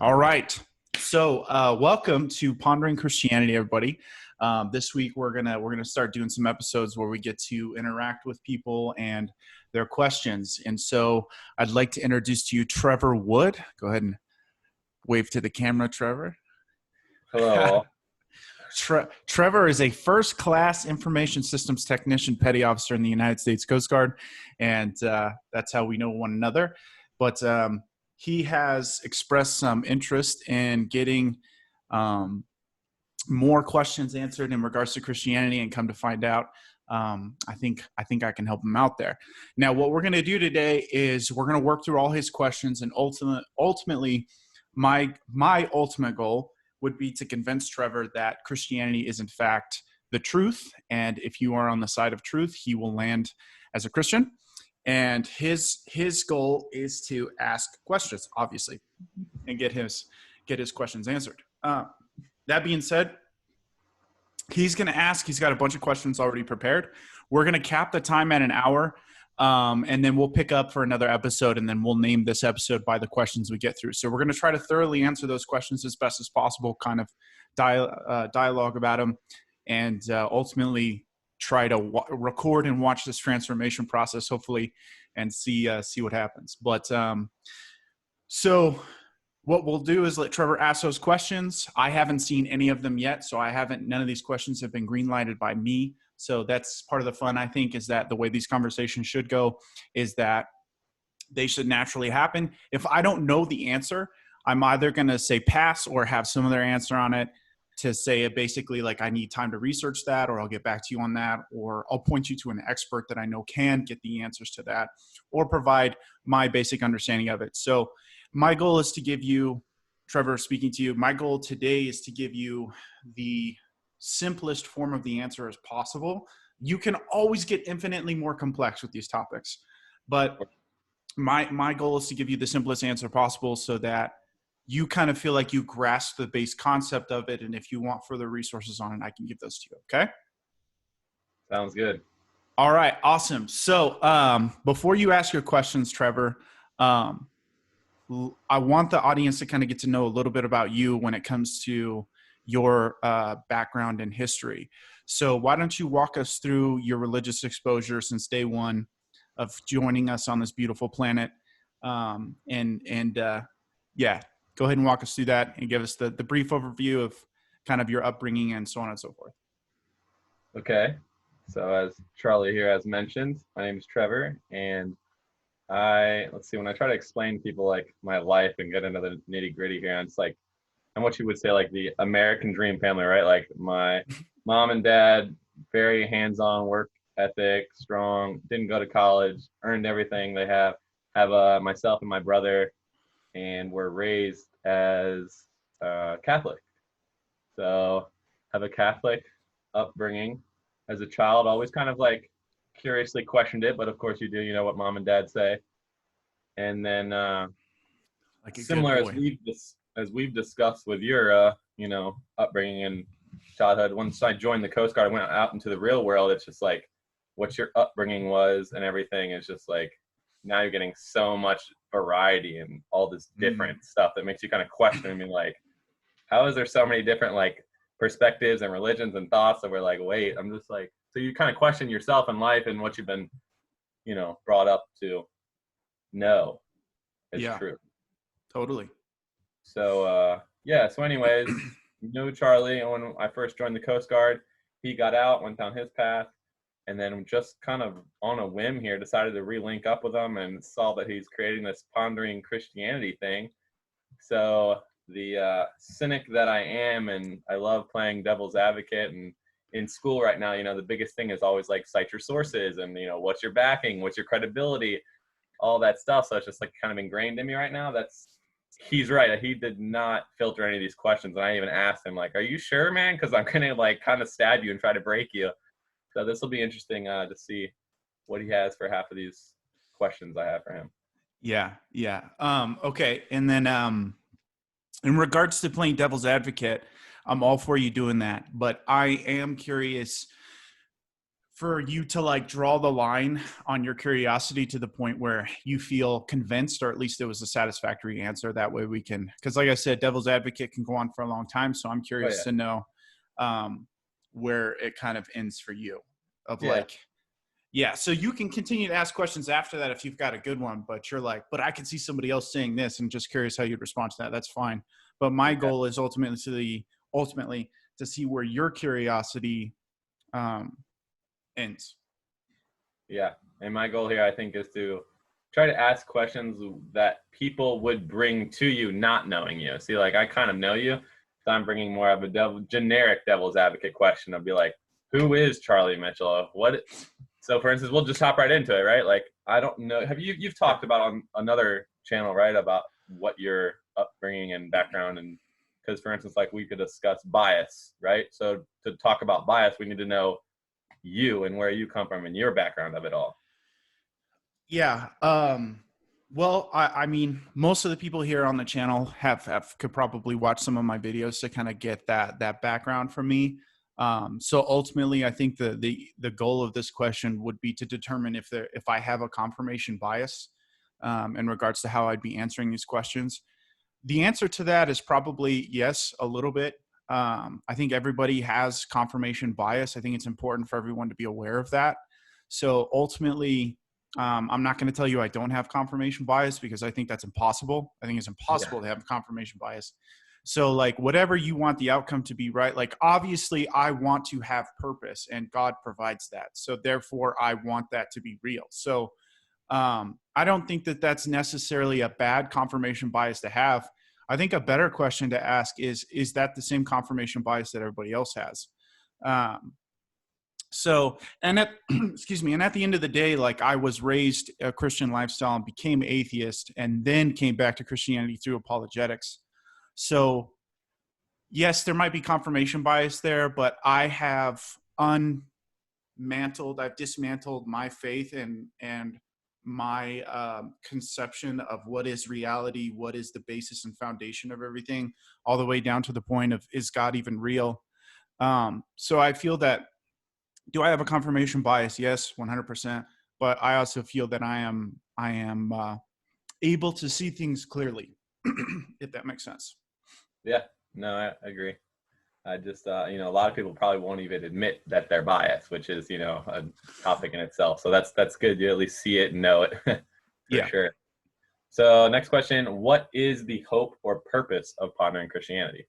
All right. So, welcome to Pondering Christianity, everybody. This week we're gonna start doing some episodes where we get to interact with people and their questions. And so, I'd like to introduce to you Trevor Wood. Go ahead and wave to the camera, Trevor. Hello. Trevor is a first-class information systems technician, petty officer in the United States Coast Guard, and that's how we know one another. But he has expressed some interest in getting more questions answered in regards to Christianity, and come to find out, I think I can help him out there. Now, what we're going to do today is we're going to work through all his questions, and ultimately, my ultimate goal would be to convince Trevor that Christianity is in fact the truth, and if you are on the side of truth, he will land as a Christian. And his goal is to ask questions, obviously, and get his questions answered. That being said, he's going to ask. He's got a bunch of questions already prepared. We're going to cap the time at an hour, and then we'll pick up for another episode, and then we'll name this episode by the questions we get through. So we're going to try to thoroughly answer those questions as best as possible, kind of dialogue about them, and ultimately try to record and watch this transformation process, hopefully, and see what happens. But so what we'll do is let Trevor ask those questions. I haven't seen any of them yet, so none of these questions have been green-lighted by me. So that's part of the fun, I think, is that the way these conversations should go is that they should naturally happen. If I don't know the answer, I'm either going to say pass or have some other answer on it to say basically like I need time to research that, or I'll get back to you on that, or I'll point you to an expert that I know can get the answers to that, or provide my basic understanding of it. So my goal is to give you, Trevor, speaking to you, my goal today is to give you the simplest form of the answer as possible. You can always get infinitely more complex with these topics, but my goal is to give you the simplest answer possible so that you kind of feel like you grasp the base concept of it. And if you want further resources on it, I can give those to you. Okay. Sounds good. All right. Awesome. So before you ask your questions, Trevor, I want the audience to kind of get to know a little bit about you when it comes to your background and history. So why don't you walk us through your religious exposure since day one of joining us on this beautiful planet? Yeah, go ahead and walk us through that and give us the brief overview of kind of your upbringing and so on and so forth. Okay. So as Charlie here has mentioned, my name is Trevor, and when I try to explain to people like my life and get into the nitty gritty here, it's like, I'm what you would say like the American dream family, right? Like my mom and dad, very hands-on, work ethic, strong, didn't go to college, earned everything they have myself and my brother, and were raised as Catholic. So have a Catholic upbringing. As a child, always kind of like curiously questioned it, but of course you know what mom and dad say. And then like similar as we've discussed with your upbringing and childhood, once I joined the Coast Guard, I went out into the real world. It's just like what your upbringing was and everything is just like, now you're getting so much variety and all this different stuff that makes you kind of question. I mean, like, how is there so many different like perspectives and religions and thoughts that we're like, wait, I'm just like, so you kind of question yourself in life and what you've been, brought up to know is true. Totally. So, so anyways, knew Charlie when I first joined the Coast Guard. He got out, went down his path, and then just kind of on a whim here decided to relink up with him and saw that he's creating this Pondering Christianity thing. So the cynic that I am, and I love playing devil's advocate, and in school right now, the biggest thing is always like cite your sources and, what's your backing, what's your credibility, all that stuff. So it's just like kind of ingrained in me right now. He's right. He did not filter any of these questions. And I even asked him like, are you sure, man? Because I'm going to like kind of stab you and try to break you. So this will be interesting to see what he has for half of these questions I have for him. Yeah. Okay. And then in regards to playing devil's advocate, I'm all for you doing that. But I am curious, for you to like draw the line on your curiosity to the point where you feel convinced, or at least it was a satisfactory answer. That way we can, because like I said, devil's advocate can go on for a long time. So I'm Oh curious yeah. to know where it kind of ends for you of Yeah. like, yeah. So you can continue to ask questions after that if you've got a good one, but you're like, but I can see somebody else saying this and just curious how you'd respond to that. That's fine. But my Okay. goal is ultimately to see where your curiosity ends. Yeah. And my goal here, I think, is to try to ask questions that people would bring to you not knowing you. See, like I kind of know you, so I'm bringing more of a generic devil's advocate question. I'll be like, who is Charlie Mitchell? What? So, for instance, we'll just hop right into it, right? Like, I don't know. Have you've talked about on another channel, right, about what your upbringing and background, and because, for instance, like we could discuss bias, right? So, to talk about bias, we need to know you and where you come from and your background of it all. Yeah. Well, I mean, most of the people here on the channel could probably watch some of my videos to kind of get that background from me. So ultimately, I think the goal of this question would be to determine if I have a confirmation bias in regards to how I'd be answering these questions. The answer to that is probably yes, a little bit. I think everybody has confirmation bias. I think it's important for everyone to be aware of that. So ultimately, I'm not going to tell you I don't have confirmation bias because I think that's impossible. I think it's Yeah. impossible to have confirmation bias. So like whatever you want the outcome to be, right? Like obviously I want to have purpose and God provides that. So therefore I want that to be real. So I don't think that that's necessarily a bad confirmation bias to have. I think a better question to ask is that the same confirmation bias that everybody else has? Um, so, and at, excuse me, and at the end of the day, like I was raised a Christian lifestyle and became atheist and then came back to Christianity through apologetics. So yes, there might be confirmation bias there, but I have I've dismantled my faith and my conception of what is reality, what is the basis and foundation of everything, all the way down to the point of is God even real? So I feel that, do I have a confirmation bias? Yes, 100%. But I also feel that I am able to see things clearly, if that makes sense. Yeah. No, I agree. I just, a lot of people probably won't even admit that they're biased, which is, a topic in itself. So that's good. You at least see it and know it for Yeah. sure. So next question, what is the hope or purpose of pondering Christianity?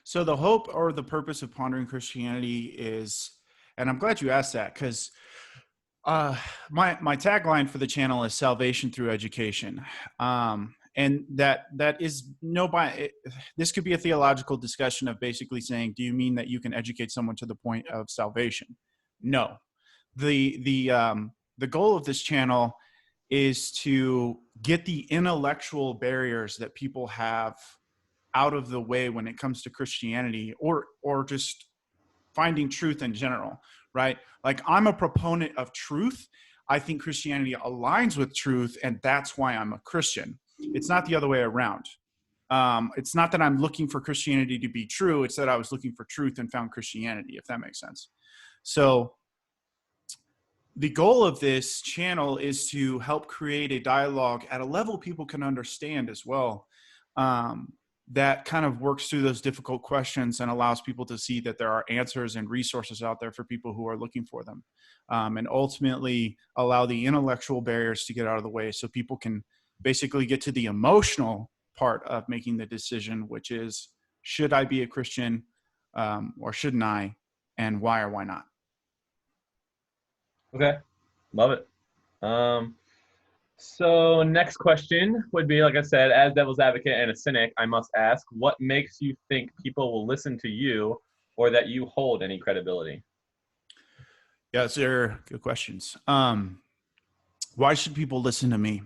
So the hope or the purpose of pondering Christianity is, and I'm glad you asked that because my tagline for the channel is salvation through education. And that is this could be a theological discussion of basically saying, do you mean that you can educate someone to the point of salvation? No. The goal of this channel is to get the intellectual barriers that people have out of the way when it comes to Christianity or just finding truth in general, right? Like I'm a proponent of truth. I think Christianity aligns with truth, and that's why I'm a Christian. It's not the other way around. It's not that I'm looking for Christianity to be true. It's that I was looking for truth and found Christianity, if that makes sense. So the goal of this channel is to help create a dialogue at a level people can understand as well. That kind of works through those difficult questions and allows people to see that there are answers and resources out there for people who are looking for them, and ultimately allow the intellectual barriers to get out of the way so people can basically get to the emotional part of making the decision, which is, should I be a Christian, or shouldn't I, and why or why not? Okay. Love it. Um, so next question would be, like I said, as devil's advocate and a cynic, I must ask, what makes you think people will listen to you or that you hold any credibility? Yeah, those are good questions. Why should people listen to me?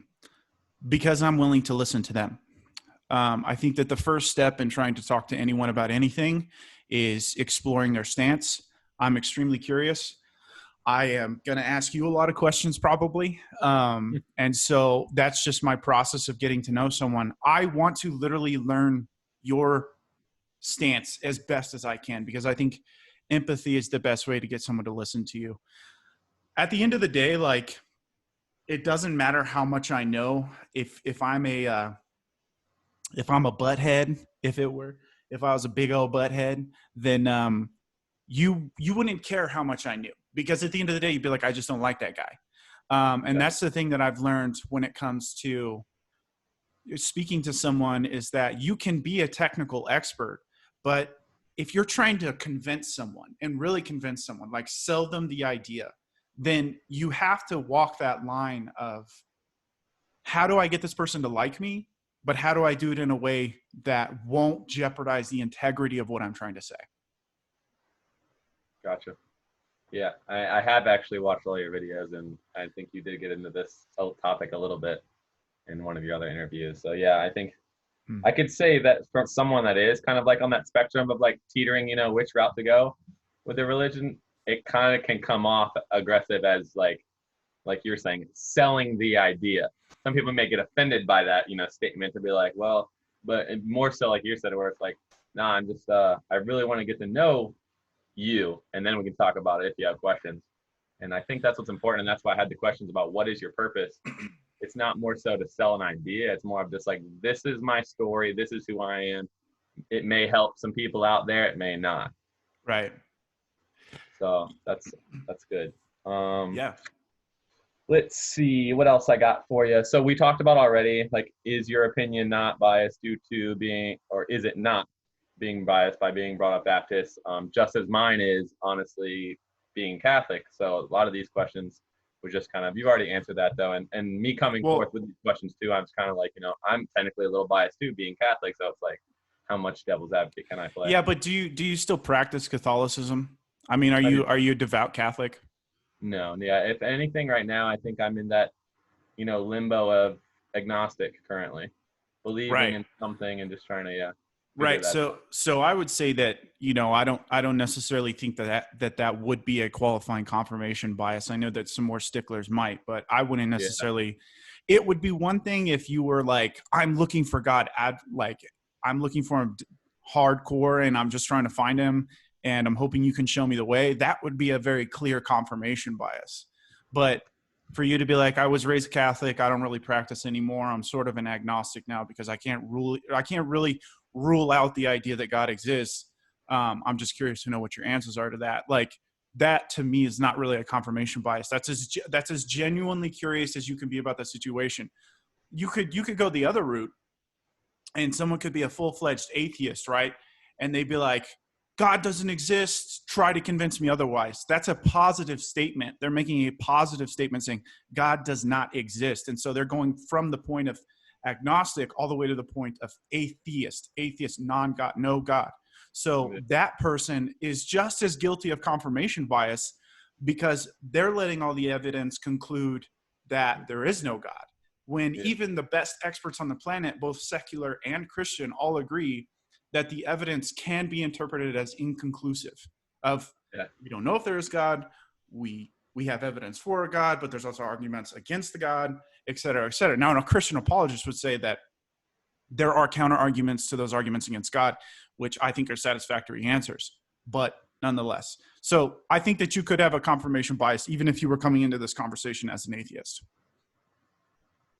Because I'm willing to listen to them. I think that the first step in trying to talk to anyone about anything is exploring their stance. I'm extremely curious. I am going to ask you a lot of questions probably. And so that's just my process of getting to know someone. I want to literally learn your stance as best as I can, because I think empathy is the best way to get someone to listen to you. At the end of the day, like, it doesn't matter how much I know. If I'm a butthead, if I was a big old butthead, then you wouldn't care how much I knew, because at the end of the day, you'd be like, I just don't like that guy. And that's the thing that I've learned when it comes to speaking to someone, is that you can be a technical expert, but if you're trying to convince someone and really convince someone, like sell them the idea, then you have to walk that line of, how do I get this person to like me? But how do I do it in a way that won't jeopardize the integrity of what I'm trying to say? Gotcha. Yeah, I have actually watched all your videos, and I think you did get into this topic a little bit in one of your other interviews. So yeah, I think I could say that from someone that is kind of like on that spectrum of like teetering, which route to go with their religion, it kind of can come off aggressive as like you're saying, selling the idea. Some people may get offended by that, statement, to be like, well, but more so like you said, where it's like, nah, I'm just, I really want to get to know you, and then we can talk about it if you have questions. And I think that's what's important, and that's why I had the questions about what is your purpose. It's not more so to sell an idea. It's more of just like, this is my story. This is who I am. It may help some people out there. It may not. Right. So that's good. Yeah. Let's see what else I got for you. So we talked about already, like, is your opinion not biased due to being, or is it not being biased by being brought up Baptist? Just as mine is, honestly, being Catholic. So a lot of these questions was just kind of, you've already answered that though. And me coming forth with these questions too, I'm just kind of like, I'm technically a little biased too, being Catholic. So it's like, how much devil's advocate can I play? Yeah, but do you still practice Catholicism? I mean, are you a devout Catholic? No, yeah. If anything, right now, I think I'm in that, limbo of agnostic currently, believing Right. in something and just trying to, figure Right. that out. So I would say that, I don't necessarily think that would be a qualifying confirmation bias. I know that some more sticklers might, but I wouldn't Yeah, necessarily. It would be one thing if you were like, I'm looking for God, I'm looking for him hardcore, and I'm just trying to find him, and I'm hoping you can show me the way. That would be a very clear confirmation bias. But for you to be like, I was raised Catholic, I don't really practice anymore, I'm sort of an agnostic now because I can't really rule out the idea that God exists. I'm just curious to know what your answers are to that. Like, that to me is not really a confirmation bias. That's as genuinely curious as you can be about the situation. You could go the other route, and someone could be a full-fledged atheist, right? And they'd be like, God doesn't exist, try to convince me otherwise. That's a positive statement. They're making a positive statement saying God does not exist. And so they're going from the point of agnostic all the way to the point of atheist, non-God, no God. So that person is just as guilty of confirmation bias, because they're letting all the evidence conclude that there is no God, when even the best experts on the planet, both secular and Christian, all agree that the evidence can be interpreted as inconclusive. We don't know if there is God. We have evidence for a God, but there's also arguments against the God, et cetera, et cetera. Now, a Christian apologist would say that there are counter arguments to those arguments against God, which I think are satisfactory answers, but nonetheless. So I think that you could have a confirmation bias even if you were coming into this conversation as an atheist.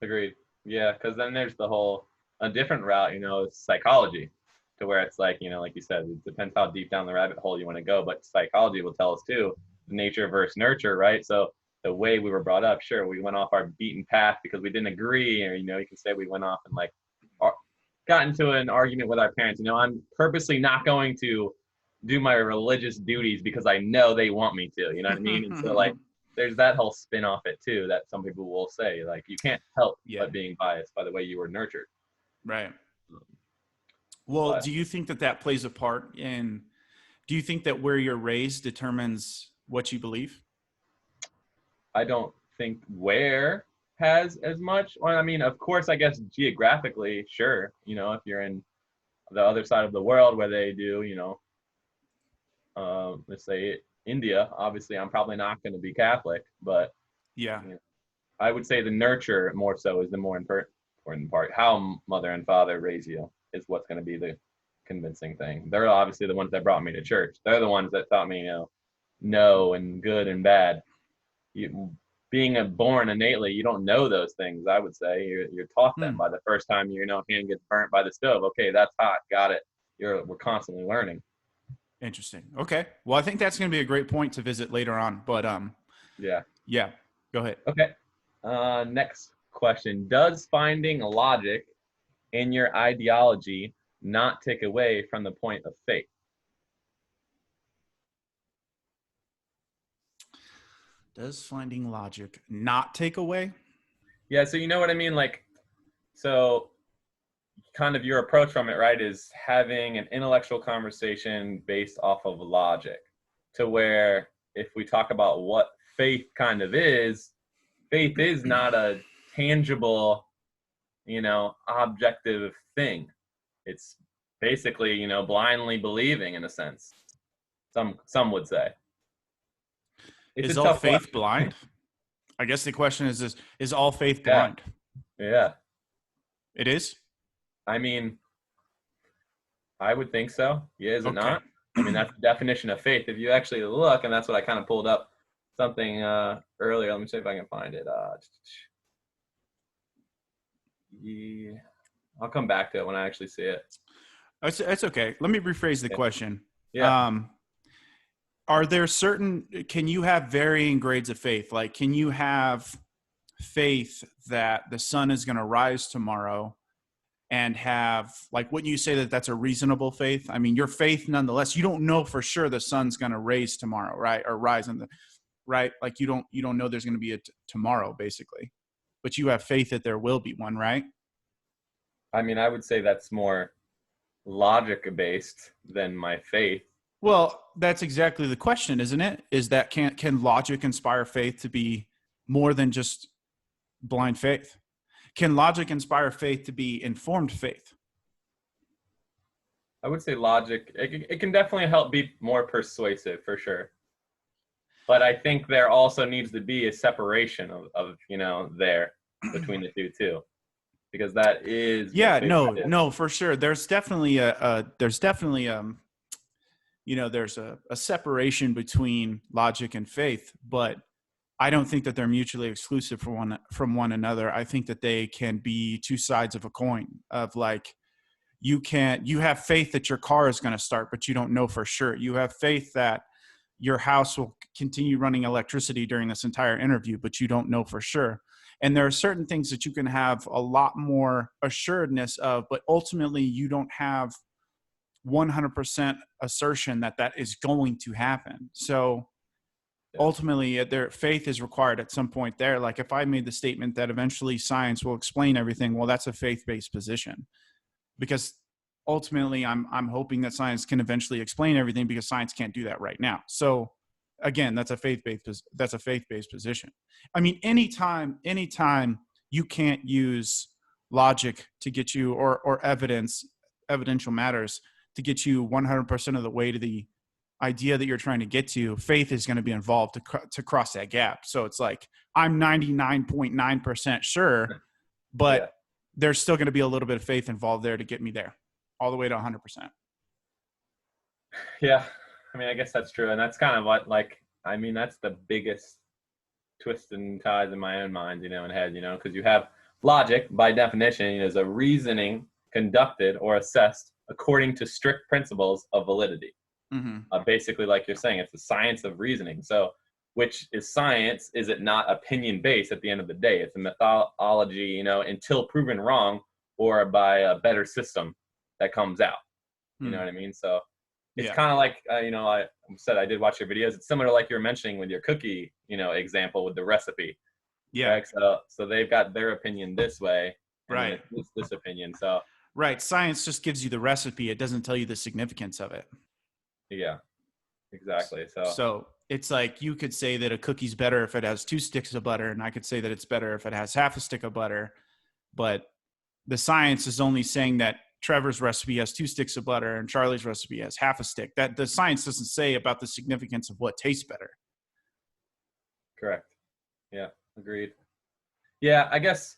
Agreed. Yeah, because then there's a different route, psychology, to where it's like, like you said, it depends how deep down the rabbit hole you want to go. But psychology will tell us too, nature versus nurture, right? So the way we were brought up, sure, we went off our beaten path because we didn't agree, or you can say we went off and like got into an argument with our parents. I'm purposely not going to do my religious duties because I know they want me to. You know what I mean? And so like, there's that whole spin off it too, that some people will say, like, you can't help but being biased by the way you were nurtured. Right. Well, do you think that plays a part in, do you think that where you're raised determines what you believe? I don't think where has as much. Well, I mean, of course, I guess geographically, sure. If you're in the other side of the world where they do, let's say India, obviously I'm probably not going to be Catholic, but I would say the nurture more so is the more important part. How mother and father raise you is what's going to be the convincing thing. They're obviously the ones that brought me to church. They're the ones that taught me, no and good and bad. Being born innately, you don't know those things. I would say you're taught them Hmm. by the first time hand gets burnt by the stove. Okay, that's hot. Got it. We're constantly learning. Interesting. Okay. Well, I think that's going to be a great point to visit later on. But Yeah. yeah, go ahead. Okay. Next question: does finding logic in your ideology not take away from the point of faith? Does finding logic not take away? Yeah. So you know what I mean? Like, so kind of your approach from it, right, is having an intellectual conversation based off of logic, to where if we talk about what faith kind of is, faith is not a tangible, objective thing. It's basically, blindly believing in a sense. Some would say. It's a Is all tough faith question. blind? I guess the question is this: is all faith Yeah. blind? Yeah. It is. I mean, I would think so. Yeah, is it Okay. not? I mean, that's the definition of faith. If you actually look, and that's what I kind of pulled up something earlier. Let me see if I can find it. Yeah, I'll come back to it when I actually see it. It's okay. Let me rephrase the Yeah. question. Yeah. Um, are there can you have varying grades of faith? Like, can you have faith that the sun is going to rise tomorrow and have, like, wouldn't you say that that's a reasonable faith? I mean, your faith nonetheless, you don't know for sure the sun's going to raise tomorrow, right? Or rise in the, right? Like you don't know there's going to be a tomorrow basically, but you have faith that there will be one, right? I mean, I would say that's more logic based than my faith. Well, that's exactly the question, isn't it? Is that can logic inspire faith to be more than just blind faith? Can logic inspire faith to be informed faith? I would say logic. It can definitely help be more persuasive for sure. But I think there also needs to be a separation of there between the two too, because that is what Yeah, faith is. no, for sure. There's definitely there's definitely there's a separation between logic and faith, but I don't think that they're mutually exclusive from one another. I think that they can be two sides of a coin. Of like, you have faith that your car is going to start, but you don't know for sure. You have faith that your house will continue running electricity during this entire interview, but you don't know for sure. And there are certain things that you can have a lot more assuredness of, but ultimately you don't have 100% assertion that that is going to happen. So Yeah. ultimately, their faith is required at some point there. Like if I made the statement that eventually science will explain everything, well, that's a faith-based position, because ultimately I'm hoping that science can eventually explain everything, because science can't do that right now. So again, that's a faith-based position. I mean, anytime you can't use logic to get you, or evidential matters to get you 100% of the way to the idea that you're trying to get to, faith is going to be involved to cross that gap. So it's like, I'm 99.9% sure, but Yeah. there's still going to be a little bit of faith involved there to get me there all the way to 100%. Yeah. I mean, I guess that's true. And that's kind of what, like, I mean, that's the biggest twist and ties in my own mind, and head, because you have logic by definition is a reasoning conducted or assessed according to strict principles of validity. Mm-hmm. Basically, like you're saying, it's the science of reasoning. So, which is science? Is it not opinion based at the end of the day? It's a methodology, until proven wrong or by a better system that comes out. You know what I mean? So it's Yeah. kind of like, I said I did watch your videos. It's similar, like you were mentioning with your cookie, example with the recipe. Yeah. Right? So they've got their opinion this way, and Right. then it's this opinion. So Right. Science just gives you the recipe. It doesn't tell you the significance of it. yeah, exactly. So it's like, you could say that a cookie's better if it has 2 sticks of butter, and I could say that it's better if it has half a stick of butter. But the science is only saying that Trevor's recipe has 2 sticks of butter and Charlie's recipe has half a stick. That the science doesn't say about the significance of what tastes better. correct. Yeah, agreed. Yeah, I guess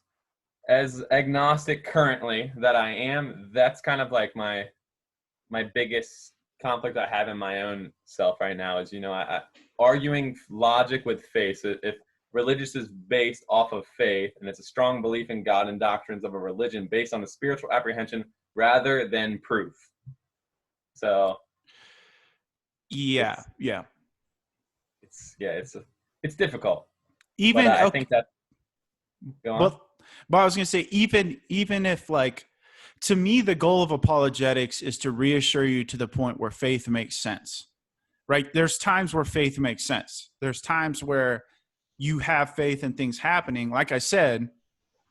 as agnostic currently that I am, that's kind of like my my biggest conflict I have in my own self right now is, arguing logic with faith. So if religious is based off of faith and it's a strong belief in God and doctrines of a religion based on a spiritual apprehension rather than proof. So Yeah, yeah. it's difficult, but Even I okay, think that go on. but I was gonna say even if like to me the goal of apologetics is to reassure you to the point where faith makes sense. Right? There's times where faith makes sense. There's times where you have faith in things happening. Like I said,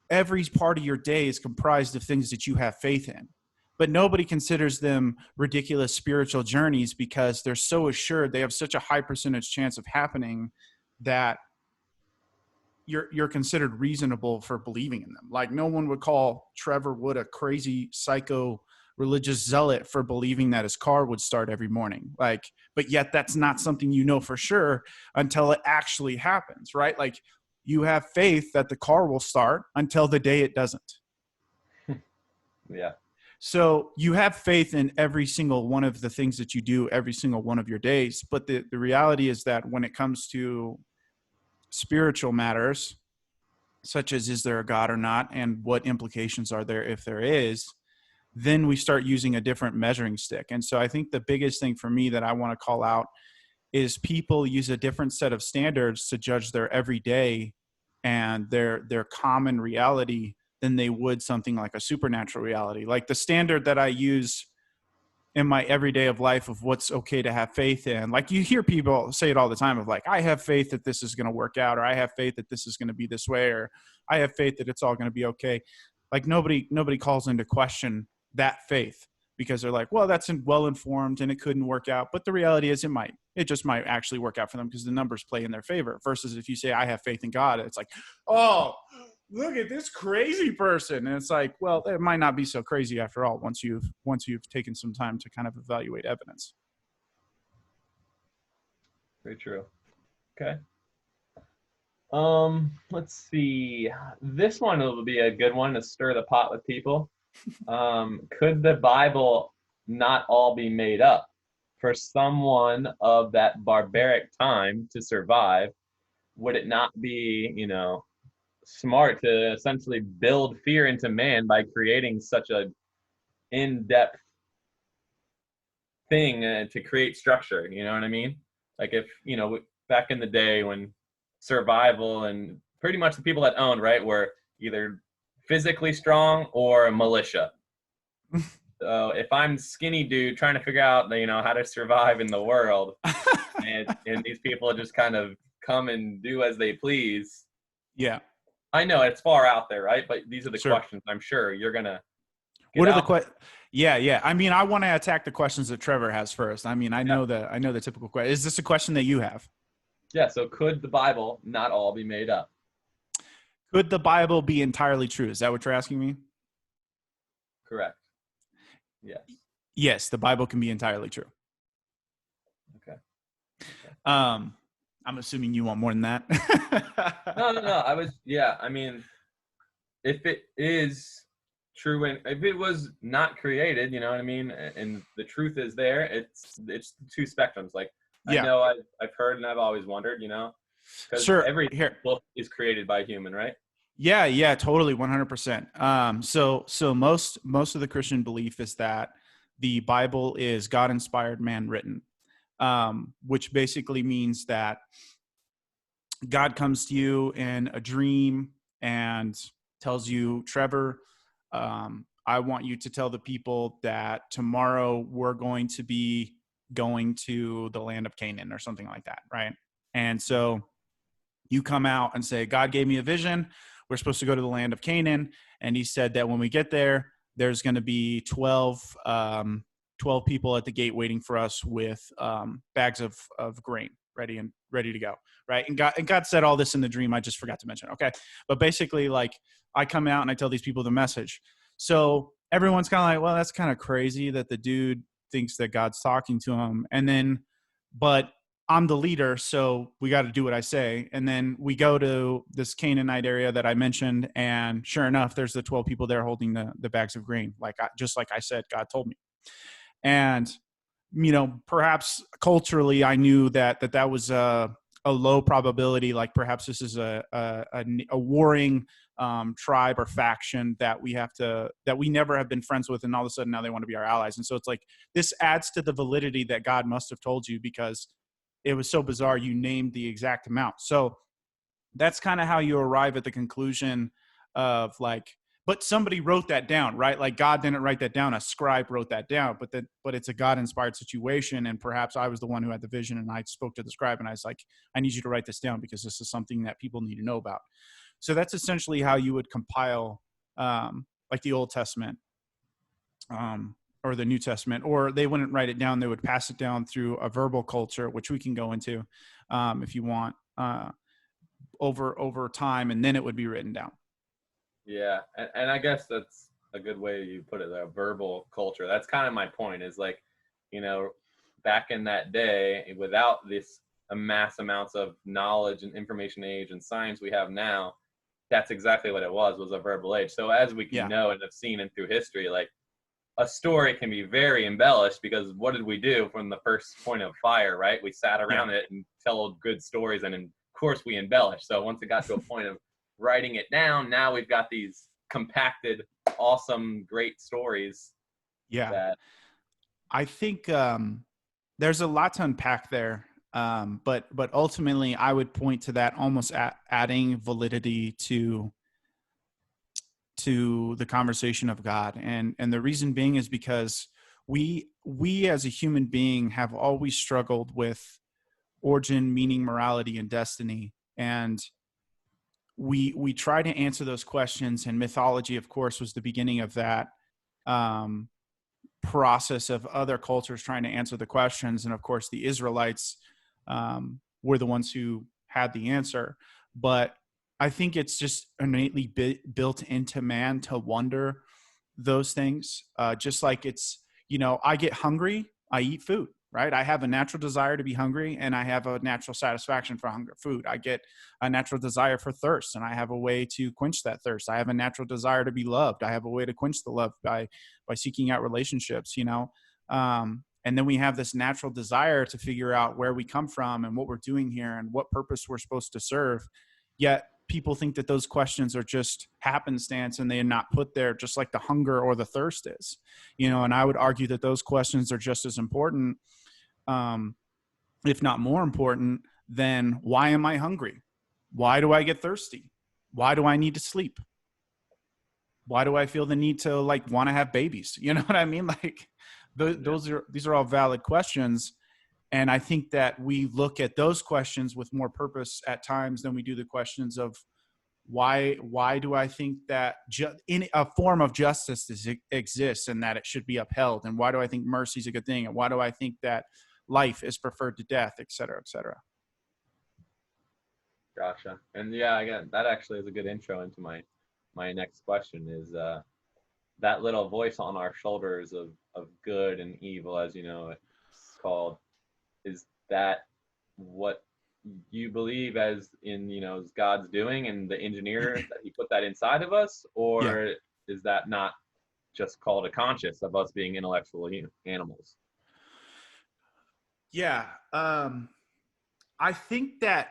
every part of your day is comprised of things that you have faith in. But nobody considers them ridiculous spiritual journeys because they're so assured, they have such a high percentage chance of happening that you're considered reasonable for believing in them. Like no one would call Trevor Wood a crazy psycho religious zealot for believing that his car would start every morning. Like, but yet that's not something you know for sure until it actually happens, right? Like you have faith that the car will start until the day it doesn't. Yeah. So you have faith in every single one of the things that you do every single one of your days. But the reality is that when it comes to spiritual matters, such as is there a God or not, and what implications are there if there is, then we start using a different measuring stick. And so I think the biggest thing for me that I want to call out is people use a different set of standards to judge their everyday and their common reality than they would something like a supernatural reality. Like the standard that I use in my everyday of life of what's okay to have faith in. Like you hear people say it all the time of like, I have faith that this is going to work out, or I have faith that this is going to be this way, or I have faith that it's all going to be okay. Like nobody calls into question that faith because they're like, well, that's well informed and it couldn't work out. But the reality is it just might actually work out for them because the numbers play in their favor. Versus if you say, I have faith in God, it's like, oh, look at this crazy person. And it's like, well, it might not be so crazy after all once you've taken some time to kind of evaluate evidence. Very true. Okay. Let's see. This one will be a good one to stir the pot with people. Could the Bible not all be made up? For someone of that barbaric time to survive, would it not be, smart to essentially build fear into man by creating such a in-depth thing to create structure? You know what I mean? Like if, back in the day when survival and pretty much the people that owned, right, were either physically strong or militia. So if I'm skinny dude trying to figure out, how to survive in the world, and these people just kind of come and do as they please. Yeah. I know it's far out there, right? But these are the Sure. questions I'm sure you're gonna. What are the questions? Yeah. I mean, I want to attack the questions that Trevor has first. I mean, I know the typical question. Is this a question that you have? Yeah. So could the Bible not all be made up? Could the Bible be entirely true? Is that what you're asking me? Correct. Yeah. Yes, the Bible can be entirely true. Okay. I'm assuming you want more than that. No. I mean, if it is true and if it was not created, you know what I mean, and the truth is there, it's two spectrums. Like I know I've heard and I've always wondered, because sure. every book is created by human, right? Yeah, totally, 100%. So most of the Christian belief is that the Bible is God-inspired, man-written, which basically means that God comes to you in a dream and tells you, Trevor, I want you to tell the people that tomorrow we're going to be going to the land of Canaan or something like that, right? And so you come out and say, God gave me a vision. We're supposed to go to the land of Canaan. And he said that when we get there, there's going to be 12 people at the gate waiting for us with bags of grain ready to go. Right. And God said all this in the dream. I just forgot to mention. Okay. But basically, like, I come out and I tell these people the message. So everyone's kind of like, well, that's kind of crazy that the dude thinks that God's talking to him. And then, but I'm the leader, so we got to do what I say. And then we go to this Canaanite area that I mentioned, and sure enough, there's the 12 people there holding the bags of grain, just like I said, God told me. And, perhaps culturally, I knew that was a low probability. Like perhaps this is a warring tribe or faction that we never have been friends with, and all of a sudden now they want to be our allies. And so it's like this adds to the validity that God must have told you, because it was so bizarre. You named the exact amount. So that's kind of how you arrive at the conclusion of like, but somebody wrote that down, right? Like God didn't write that down. A scribe wrote that down, but it's a God inspired situation. And perhaps I was the one who had the vision, and I spoke to the scribe and I was like, I need you to write this down because this is something that people need to know about. So that's essentially how you would compile like the Old Testament or the New Testament, or they wouldn't write it down. They would pass it down through a verbal culture, which we can go into if you want over time, and then it would be written down. Yeah, and I guess that's a good way you put it, a verbal culture. That's kind of my point, is like, back in that day, without this mass amounts of knowledge and information age and science we have now, that's exactly what it was a verbal age. So as we can know and have seen and through history, like a story can be very embellished, because what did we do from the first point of fire, right? We sat around it and told good stories, and of course we embellished. So once it got to a point of writing it down, now we've got these compacted, awesome, great stories. Yeah. I think there's a lot to unpack there. But ultimately I would point to that almost adding validity to the conversation of God. And the reason being is because we as a human being have always struggled with origin, meaning, morality, and destiny. And we try to answer those questions, and mythology, of course, was the beginning of that process of other cultures trying to answer the questions. And of course, the Israelites were the ones who had the answer. But I think it's just innately built into man to wonder those things. Just like it's, I get hungry, I eat food. Right? I have a natural desire to be hungry, and I have a natural satisfaction for hunger, food. I get a natural desire for thirst, and I have a way to quench that thirst. I have a natural desire to be loved. I have a way to quench the love by seeking out relationships, and then we have this natural desire to figure out where we come from and what we're doing here and what purpose we're supposed to serve. Yet people think that those questions are just happenstance, and they are not put there, just like the hunger or the thirst is, and I would argue that those questions are just as important, if not more important, than why am I hungry? Why do I get thirsty? Why do I need to sleep? Why do I feel the need to want to have babies? You know what I mean? These are all valid questions. And I think that we look at those questions with more purpose at times than we do the questions of why do I think that in a form of justice exists and that it should be upheld? And why do I think mercy is a good thing? And why do I think that life is preferred to death, et cetera, et cetera? Gotcha. And yeah, again, that actually is a good intro into my next question, is that little voice on our shoulders of good and evil, as it's called. Is that what you believe as in, is God's doing and the engineer that he put that inside of us? Or is that not just called a conscious of us being intellectual animals? Yeah. I think that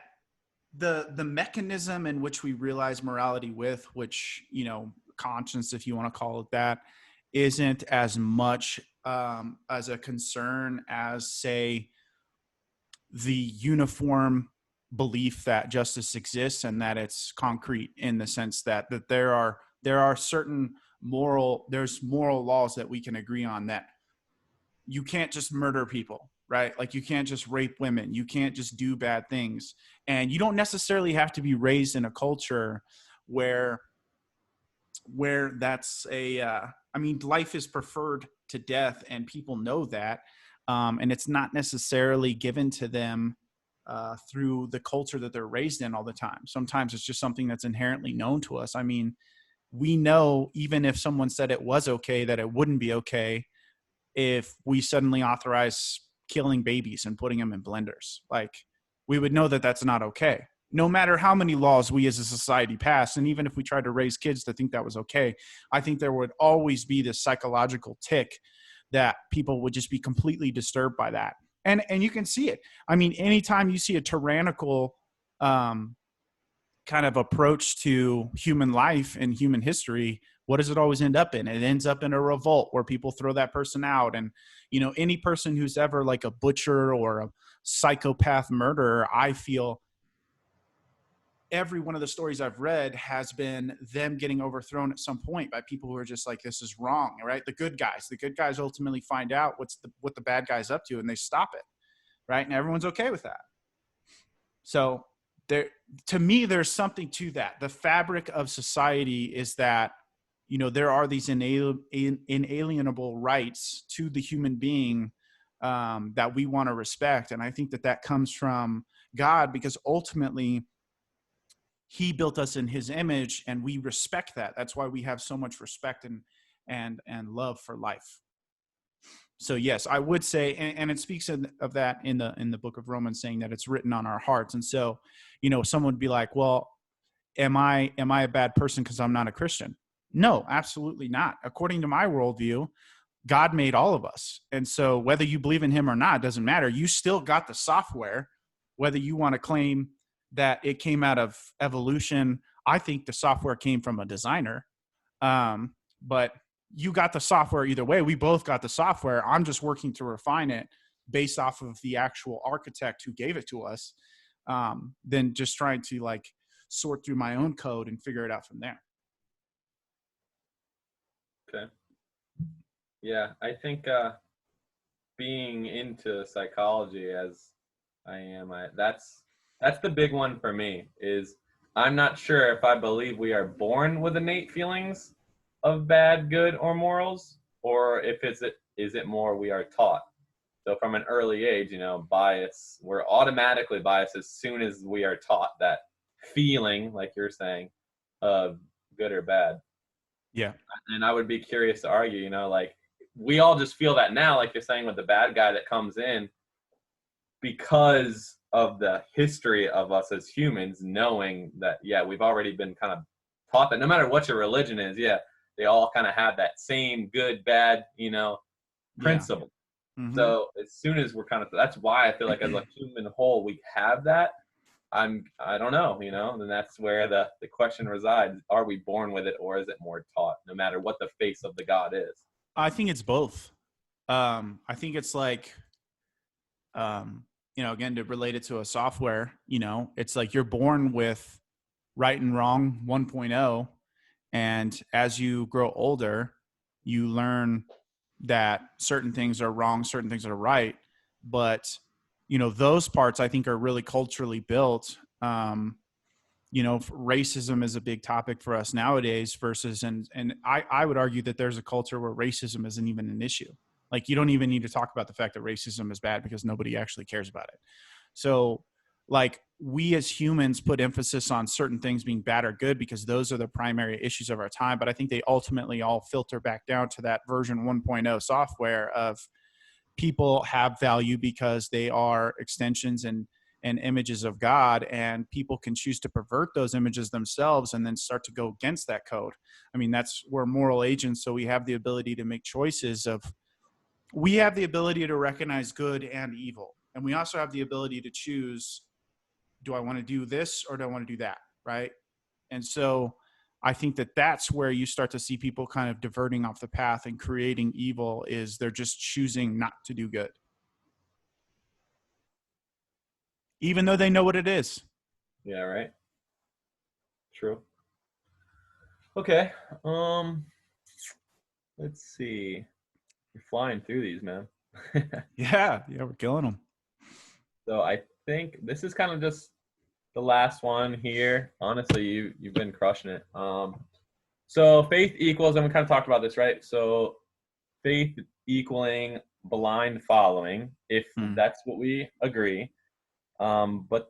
the mechanism in which we realize morality with, which, conscience, if you want to call it that, isn't as much as a concern as, say, the uniform belief that justice exists and that it's concrete, in the sense that there are certain moral laws that we can agree on, that you can't just murder people, right? Like you can't just rape women, you can't just do bad things. And you don't necessarily have to be raised in a culture where that's life is preferred to death, and people know that. And it's not necessarily given to them through the culture that they're raised in all the time. Sometimes it's just something that's inherently known to us. I mean, we know even if someone said it was okay, that it wouldn't be okay if we suddenly authorize killing babies and putting them in blenders. Like, we would know that that's not okay, no matter how many laws we as a society pass. And even if we tried to raise kids to think that was okay, I think there would always be this psychological tick that people would just be completely disturbed by that. And you can see it. I mean, anytime you see a tyrannical um, kind of approach to human life and human history, what does it always end up in? It ends up in a revolt where people throw that person out. And, any person who's ever like a butcher or a psychopath murderer, I feel every one of the stories I've read has been them getting overthrown at some point by people who are just like, this is wrong, right? The good guys ultimately find out what the bad guy's up to, and they stop it, right? And everyone's okay with that. So there, to me, there's something to that. The fabric of society is that, there are these inalienable rights to the human being that we want to respect. And I think that comes from God, because ultimately he built us in his image and we respect that. That's why we have so much respect and love for life. So yes, I would say, and it speaks of that in the book of Romans, saying that it's written on our hearts. And so, someone would be like, well, am I a bad person because I'm not a Christian? No, absolutely not. According to my worldview, God made all of us. And so whether you believe in him or not, doesn't matter. You still got the software, whether you want to claim that it came out of evolution. I think the software came from a designer. But you got the software either way. We both got the software. I'm just working to refine it based off of the actual architect who gave it to us, than just trying to like sort through my own code and figure it out from there. Okay. Yeah, I think being into psychology as I am, that's the big one for me. Is I'm not sure if I believe we are born with innate feelings of bad, good, or morals, or if is it more we are taught. So from an early age, bias, we're automatically biased as soon as we are taught that feeling, like you're saying, of good or bad. Yeah. And I would be curious to argue, like we all just feel that now, like you're saying with the bad guy that comes in, because of the history of us as humans, knowing that, yeah, we've already been kind of taught that no matter what your religion is, yeah, they all kind of have that same good, bad, principle. Yeah. Mm-hmm. So as soon as we're kind of, that's why I feel like as a human whole, we have that. I don't know, and that's where the question resides. Are we born with it, or is it more taught, no matter what the face of the God is? I think it's both. I think it's like, again, to relate it to a software, it's like you're born with right and wrong 1.0. And as you grow older, you learn that certain things are wrong, certain things are right. But, those parts I think are really culturally built. Racism is a big topic for us nowadays versus, and I would argue that there's a culture where racism isn't even an issue. Like you don't even need to talk about the fact that racism is bad because nobody actually cares about it. So like we as humans put emphasis on certain things being bad or good because those are the primary issues of our time. But I think they ultimately all filter back down to that version 1.0 software of people have value because they are extensions and images of God, and people can choose to pervert those images themselves and then start to go against that code. I mean, that's we're moral agents, so we have the ability to make choices we have the ability to recognize good and evil. And we also have the ability to choose, do I want to do this or do I want to do that? Right. And so I think that's where you start to see people kind of diverting off the path and creating evil, is they're just choosing not to do good, even though they know what it is. Yeah, right. True. Okay. Let's see. You're flying through these, man. Yeah, we're killing them. So I think this is kind of just the last one here. Honestly, you've been crushing it. So faith equals, and we kind of talked about this, right? So faith equaling blind following, if that's what we agree. But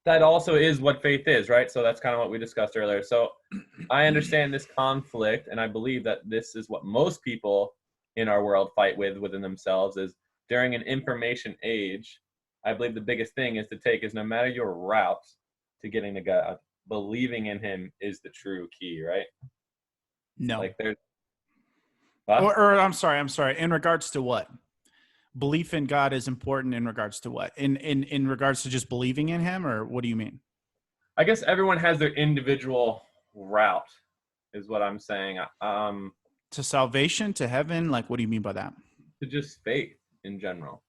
that also is what faith is, right? So that's kind of what we discussed earlier. So I understand this conflict, and I believe that this is what most people in our world fight within themselves, is during an information age. I believe the biggest thing is to take is no matter your route to getting to God, believing in him is the true key, right? No. Like there's, Huh? Or I'm sorry. In regards to what? Belief in God is important in regards to what? In regards to just believing in him, or what do you mean? I guess everyone has their individual route, is what I'm saying. To salvation, to heaven? Like, what do you mean by that? To just faith in general.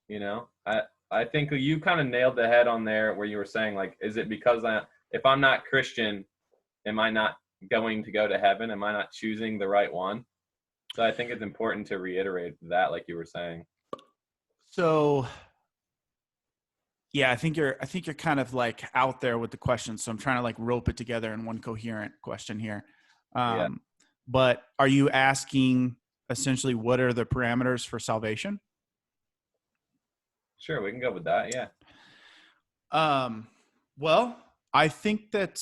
You know, I think you kind of nailed the head on there where you were saying, like, is it because if I'm not Christian, am I not going to go to heaven? Am I not choosing the right one? So I think it's important to reiterate that, like you were saying. So yeah, I think you're kind of like out there with the question. So I'm trying to like rope it together in one coherent question here. Yeah, Um, but are you asking essentially what are the parameters for salvation? sure, we can go with that. Yeah. Um, well, I think that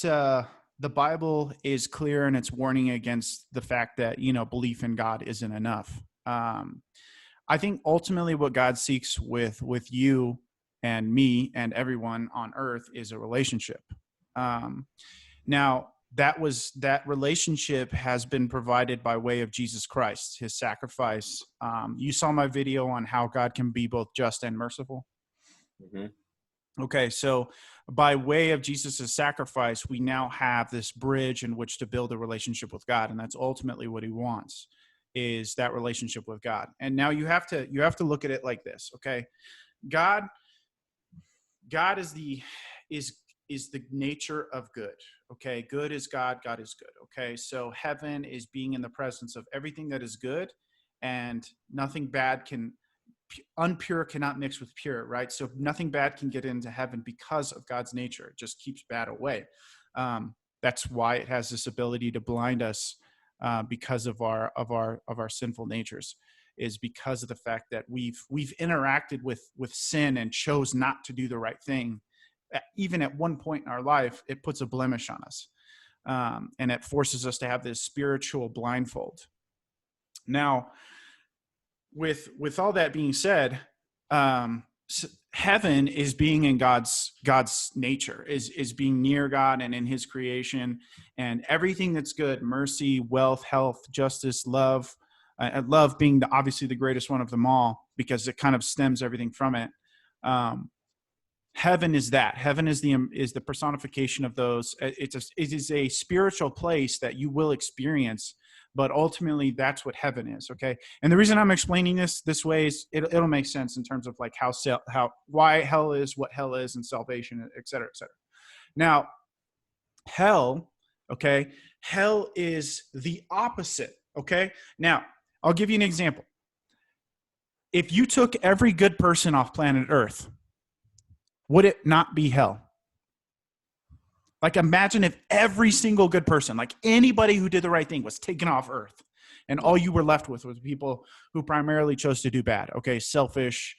the Bible is clear in its warning against the fact that, belief in God isn't enough. I think ultimately what God seeks with you and me and everyone on earth is a relationship. Now, that relationship has been provided by way of Jesus Christ, his sacrifice. You saw my video on how God can be both just and merciful. Mm-hmm. Okay, so by way of Jesus' sacrifice, we now have this bridge in which to build a relationship with God, and that's ultimately what he wants, is that relationship with God. And now you have to look at it like this, okay? God is the nature of good. Okay, good is God, God is good. Okay, so heaven is being in the presence of everything that is good, and nothing bad can unpure cannot mix with pure, right? So nothing bad can get into heaven because of God's nature. It just keeps bad away. That's why it has this ability to blind us because of our sinful natures, is because of the fact that we've interacted with sin and chose not to do the right thing. Even at one point in our life, it puts a blemish on us, and it forces us to have this spiritual blindfold. Now, with all that being said, heaven is being in God's nature, is being near God and in his creation, and everything that's good: mercy, wealth, health, justice, love. Love being obviously the greatest one of them all, because it kind of stems everything from it. Heaven is that. Heaven is the personification of those. It is a spiritual place that you will experience, but ultimately that's what heaven is. Okay, and the reason I'm explaining this way is it'll make sense in terms of like why hell is what hell is, and salvation, et cetera, et cetera. Now, hell, okay, hell is the opposite. Okay, now I'll give you an example. If you took every good person off planet Earth, would it not be hell? Like, imagine if every single good person, like anybody who did the right thing, was taken off Earth, and all you were left with was people who primarily chose to do bad. Okay, selfish,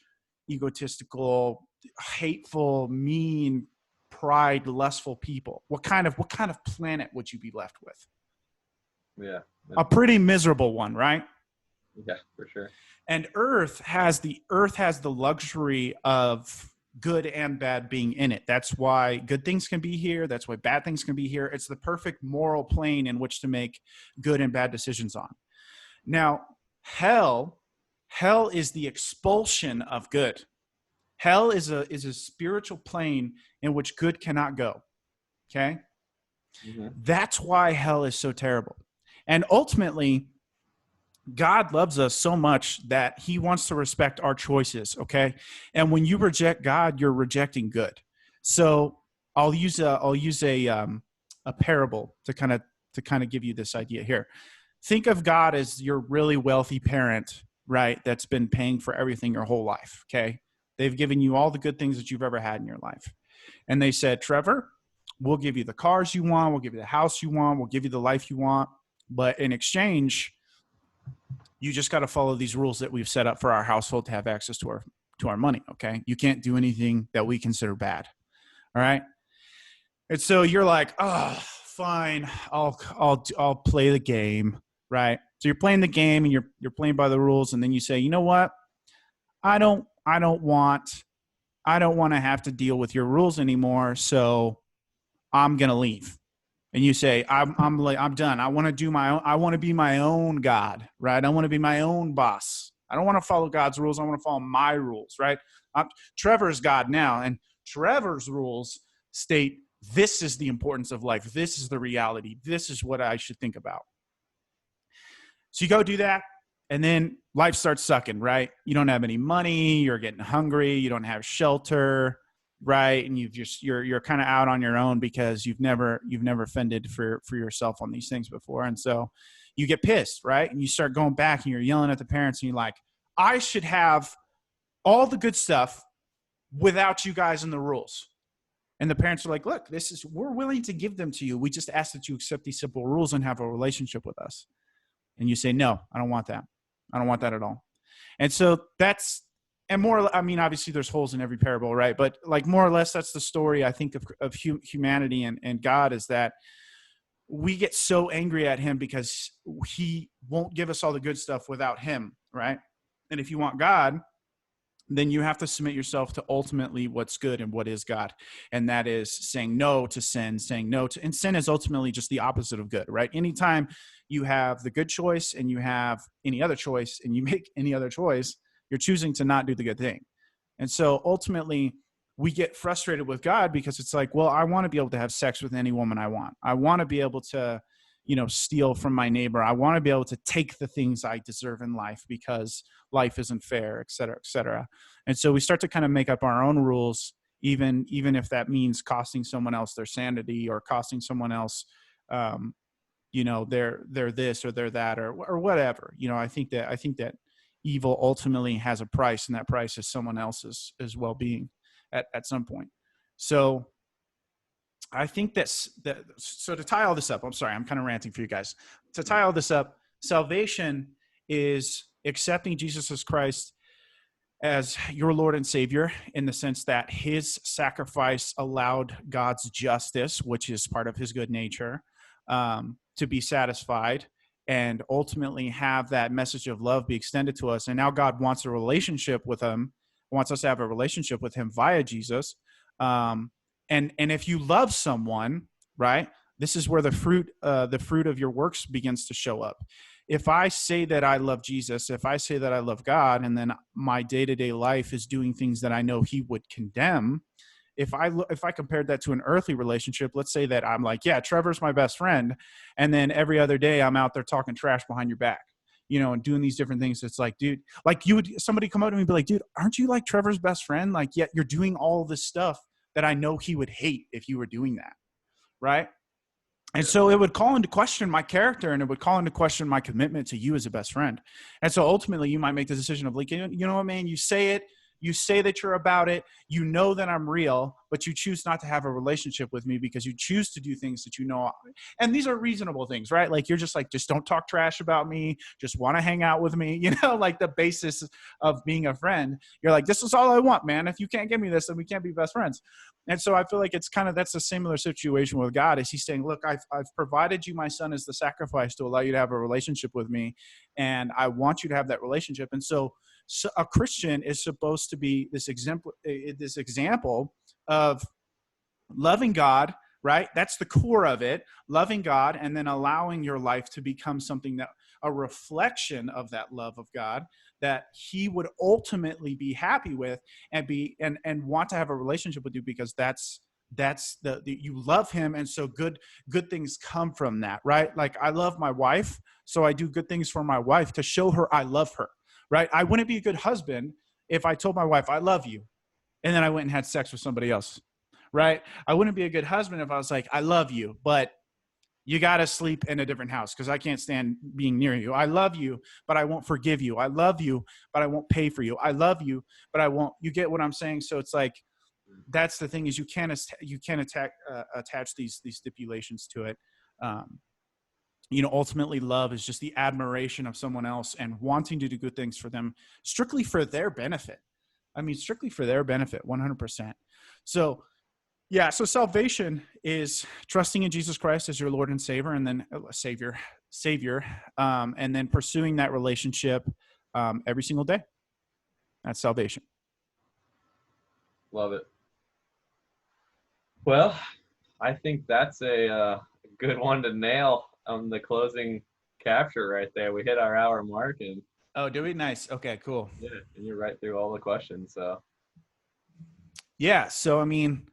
egotistical, hateful, mean, pride, lustful people. What kind of planet would you be left with? Yeah. A pretty miserable one, right? Yeah, for sure. And Earth has the luxury of good and bad being in it. That's why good things can be here. That's why bad things can be here. It's the perfect moral plane in which to make good and bad decisions on. Now, hell is the expulsion of good. Hell is a spiritual plane in which good cannot go. Okay? Mm-hmm. That's why hell is so terrible. And ultimately, God loves us so much that he wants to respect our choices, okay? And when you reject God, you're rejecting good. So I'll use a parable to kind of give you this idea here. Think of God as your really wealthy parent, right? That's been paying for everything your whole life, okay? They've given you all the good things that you've ever had in your life. And they said, Trevor, we'll give you the cars you want. We'll give you the house you want. We'll give you the life you want. But in exchange, you just got to follow these rules that we've set up for our household to have access to our money. Okay. You can't do anything that we consider bad. All right. And so you're like, oh, fine. I'll play the game. Right. So you're playing the game and you're playing by the rules. And then you say, you know what? I don't want to have to deal with your rules anymore. So I'm going to leave. and you say, I'm done. I want to do my own. I want to be my own God, right? I want to be my own boss. I don't want to follow God's rules. I want to follow my rules, right? Trevor's God now, and Trevor's rules state this is the importance of life. This is the reality. This is what I should think about. So you go do that, and then life starts sucking, right? You don't have any money. You're getting hungry. You don't have shelter, right? And you're kind of out on your own because you've never fended for yourself on these things before, and so you get pissed, right? And you start going back and you're yelling at the parents, and you're like, I should have all the good stuff without you guys in the rules. And the parents are like, look, we're willing to give them to you. We just ask that you accept these simple rules and have a relationship with us. And you say, no, I don't want that. I don't want that at all. And so and more, I mean, obviously there's holes in every parable, right? But like more or less, that's the story, I think, of humanity and God, is that we get so angry at him because he won't give us all the good stuff without him, right? And if you want God, then you have to submit yourself to ultimately what's good and what is God. And that is saying no to sin, and sin is ultimately just the opposite of good, right? Anytime you have the good choice and you have any other choice and you make any other choice, you're choosing to not do the good thing. And so ultimately we get frustrated with God because it's like, well, I want to be able to have sex with any woman I want. I want to be able to, steal from my neighbor. I want to be able to take the things I deserve in life because life isn't fair, et cetera, et cetera. And so we start to kind of make up our own rules, even if that means costing someone else their sanity or costing someone else, their this or their that or whatever. I think that evil ultimately has a price, and that price is someone else's well-being at some point. So I think so to tie all this up, I'm sorry, I'm kind of ranting for you guys. To tie all this up, salvation is accepting Jesus as Christ as your Lord and Savior, in the sense that his sacrifice allowed God's justice, which is part of his good nature, to be satisfied, and ultimately have that message of love be extended to us. And now God wants a relationship with him, wants us to have a relationship with him via Jesus. And if you love someone, right, this is where the fruit of your works begins to show up. If I say that I love Jesus, if I say that I love God, and then my day-to-day life is doing things that I know he would condemn, if I compared that to an earthly relationship, let's say that I'm like, yeah, Trevor's my best friend, and then every other day I'm out there talking trash behind your back, and doing these different things. It's like, dude, like somebody come up to me and be like, dude, aren't you like Trevor's best friend? Like, yet you're doing all this stuff that I know he would hate if you were doing that, right? And so it would call into question my character, and it would call into question my commitment to you as a best friend. And so ultimately you might make the decision of like, you know what, man, you say that you're about it, you know that I'm real, but you choose not to have a relationship with me because you choose to do things that and these are reasonable things, right? Like, you're just like, just don't talk trash about me, just want to hang out with me, like the basis of being a friend. You're like, this is all I want, man. If you can't give me this, then we can't be best friends. And so I feel like that's a similar situation with God. Is he's saying, look, I've provided you my son as the sacrifice to allow you to have a relationship with me, and I want you to have that relationship. And so a Christian is supposed to be this example of loving God, right? That's the core of it, loving God, and then allowing your life to become something a reflection of that love of God that he would ultimately be happy with and want to have a relationship with you, because that's you love him, and so good things come from that, right? Like, I love my wife, so I do good things for my wife to show her I love her, right? I wouldn't be a good husband if I told my wife I love you and then I went and had sex with somebody else, right? I wouldn't be a good husband if I was like, I love you, but you got to sleep in a different house because I can't stand being near you. I love you, but I won't forgive you. I love you, but I won't pay for you. I love you, but I won't. You get what I'm saying? So it's like, that's the thing, is you can't attach these stipulations to it. Ultimately love is just the admiration of someone else and wanting to do good things for them, strictly for their benefit. I mean, strictly for their benefit, 100%. So yeah, so salvation is trusting in Jesus Christ as your Lord and Savior, and then Savior, and then pursuing that relationship every single day. That's salvation. Love it. Well, I think that's a good one to nail on the closing capture right there. We hit our hour mark, and Oh, do we? Nice. Okay, cool. yeah, and you're right through all the questions. So Yeah. So, I mean,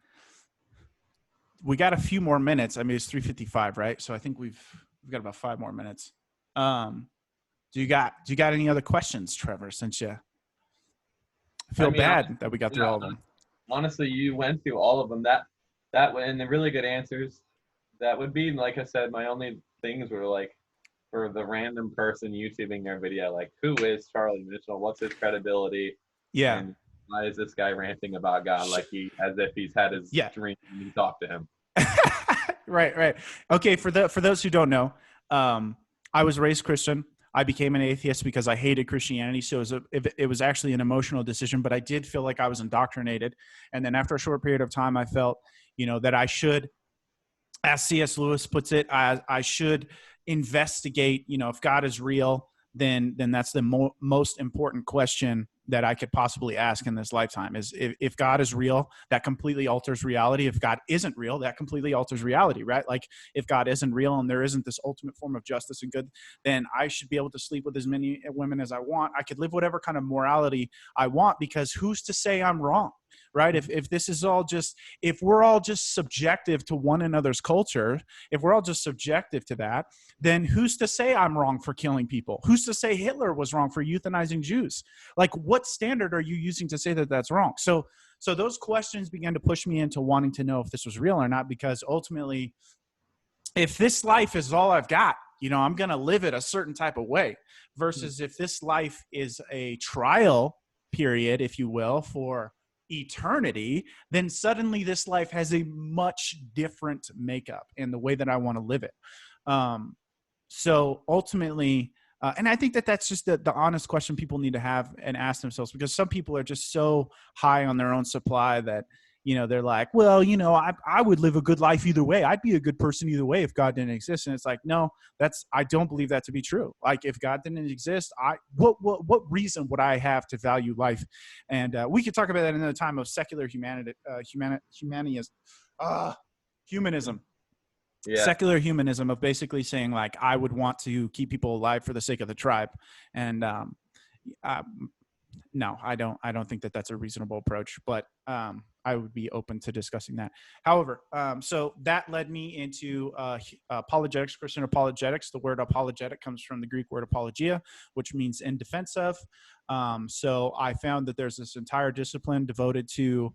we got a few more minutes. I mean, it's 3:55, right? So I think we've got about 5 more minutes. Um, do you got any other questions, Trevor? Since you I feel mean, bad that we got through yeah, all of them. honestly, you went through all of them. That and the really good answers. That would be, like I said, my only things were like for the random person YouTubing their video, like who is Charlie Mitchell? What's his credibility? Yeah. And why is this guy ranting about God like he as if he's had his Yeah. dream and he talked to him? Right. Okay. For those who don't know, I was raised Christian. I became an atheist because I hated Christianity. So it was actually an emotional decision, but I did feel like I was indoctrinated. And then after a short period of time, I felt, that I should, as C.S. Lewis puts it, I should investigate, if God is real, then that's the most important question that I could possibly ask in this lifetime is if God is real, that completely alters reality. If God isn't real, that completely alters reality, right? Like if God isn't real and there isn't this ultimate form of justice and good, then I should be able to sleep with as many women as I want. I could live whatever kind of morality I want because who's to say I'm wrong, right? If this is all just, if we're all just subjective to one another's culture, if we're all just subjective to that, then who's to say I'm wrong for killing people? Who's to say Hitler was wrong for euthanizing Jews? Like, what standard are you using to say that that's wrong? So those questions began to push me into wanting to know if this was real or not, because ultimately, if this life is all I've got, I'm going to live it a certain type of way versus if this life is a trial period, if you will, for eternity, then suddenly this life has a much different makeup in the way that I want to live it. So ultimately, and I think that that's just the honest question people need to have and ask themselves, because some people are just so high on their own supply that, they're like, well, I would live a good life either way. I'd be a good person either way if God didn't exist. And it's like, no, I don't believe that to be true. Like if God didn't exist, what reason would I have to value life? And we could talk about that in the time of secular humanism. Yeah. Secular humanism of basically saying like I would want to keep people alive for the sake of the tribe, and no, I don't think that that's a reasonable approach, but I would be open to discussing that. However, so that led me into apologetics, Christian apologetics. The word apologetic comes from the Greek word apologia, which means in defense of. So I found that there's this entire discipline devoted to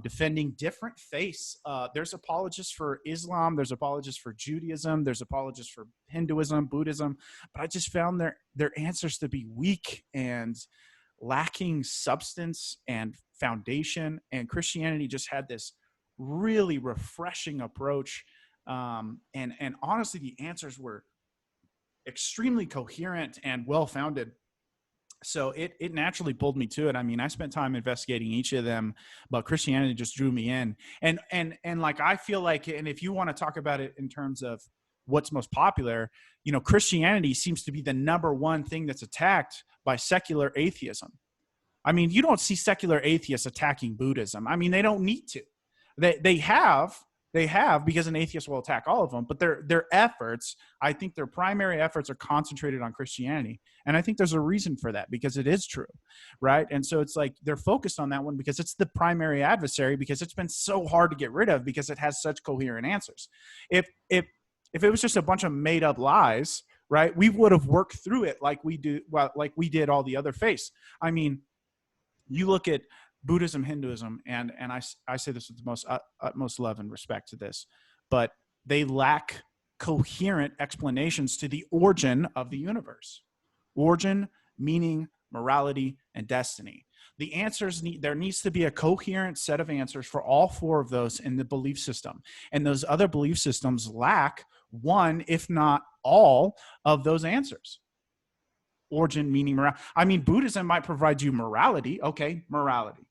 defending different faiths. There's apologists for Islam, there's apologists for Judaism, there's apologists for Hinduism, Buddhism, but I just found their answers to be weak and lacking substance and foundation. And Christianity just had this really refreshing approach. And honestly, the answers were extremely coherent and well-founded. So it naturally pulled me to it. I mean, I spent time investigating each of them, but Christianity just drew me in. And like, I feel like, and if you want to talk about it in terms of what's most popular, Christianity seems to be the number one thing that's attacked by secular atheism. I mean, you don't see secular atheists attacking Buddhism. I mean, they don't need to. They have because an atheist will attack all of them, but their efforts, I think their primary efforts are concentrated on Christianity. And I think there's a reason for that, because it is true, right? And so it's like they're focused on that one because it's the primary adversary, because it's been so hard to get rid of because it has such coherent answers. If it was just a bunch of made up lies, right, we would have worked through it like we like we did all the other faiths. I mean, you look at Buddhism, Hinduism, and I say this with the most utmost love and respect to this, but they lack coherent explanations to the origin of the universe. Origin, meaning, morality, and destiny. The answers there needs to be a coherent set of answers for all four of those in the belief system. And those other belief systems lack one, if not all, of those answers. Origin, meaning, morality. I mean, Buddhism might provide you morality. Okay, morality,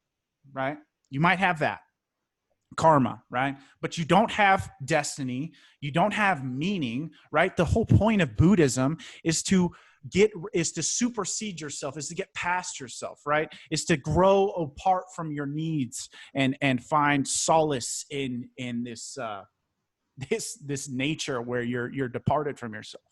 right? You might have that. Karma, right? But you don't have destiny. You don't have meaning, right? The whole point of Buddhism is to supersede yourself, is to get past yourself, right? Is to grow apart from your needs and find solace in this this nature where you're departed from yourself.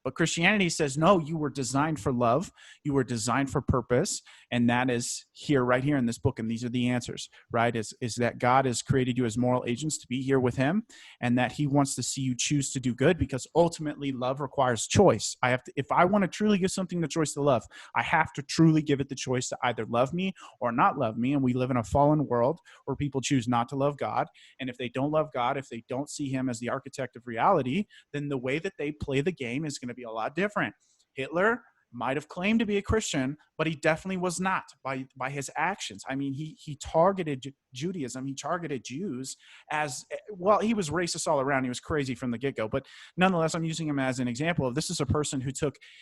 But Christianity says, no, you were designed for love. You were designed for purpose. And that is here, right here in this book. And these are the answers, right? Is that God has created you as moral agents to be here with him, and that he wants to see you choose to do good, because ultimately love requires choice. If I want to truly give something the choice to love, I have to truly give it the choice to either love me or not love me. And we live in a fallen world where people choose not to love God. And if they don't love God, if they don't see him as the architect of reality, then the way that they play the game is going to be a lot different. Hitler might have claimed to be a Christian, but he definitely was not by his actions. I mean, he targeted Judaism. He targeted Jews as well. He was racist all around. He was crazy from the get-go. But nonetheless, I'm using him as an example of this is a person who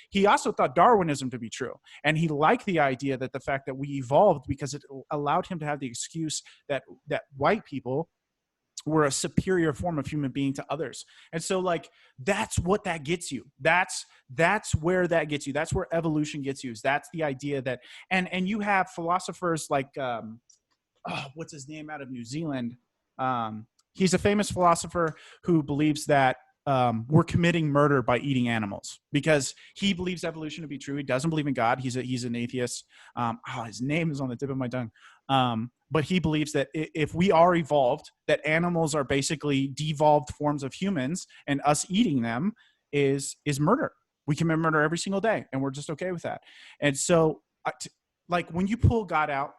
he also thought Darwinism to be true. And he liked the idea that the fact that we evolved because it allowed him to have the excuse that white people were a superior form of human being to others. And so that's what that gets you. That's where that gets you. That's where evolution gets you. That's the idea that, and you have philosophers like, what's his name out of New Zealand? He's a famous philosopher who believes that we're committing murder by eating animals, because he believes evolution to be true. He doesn't believe in God. He's an atheist. His name is on the tip of my tongue. But he believes that if we are evolved, that animals are basically devolved forms of humans, and us eating them is murder. We commit murder every single day, and we're just okay with that. And so, when you pull God out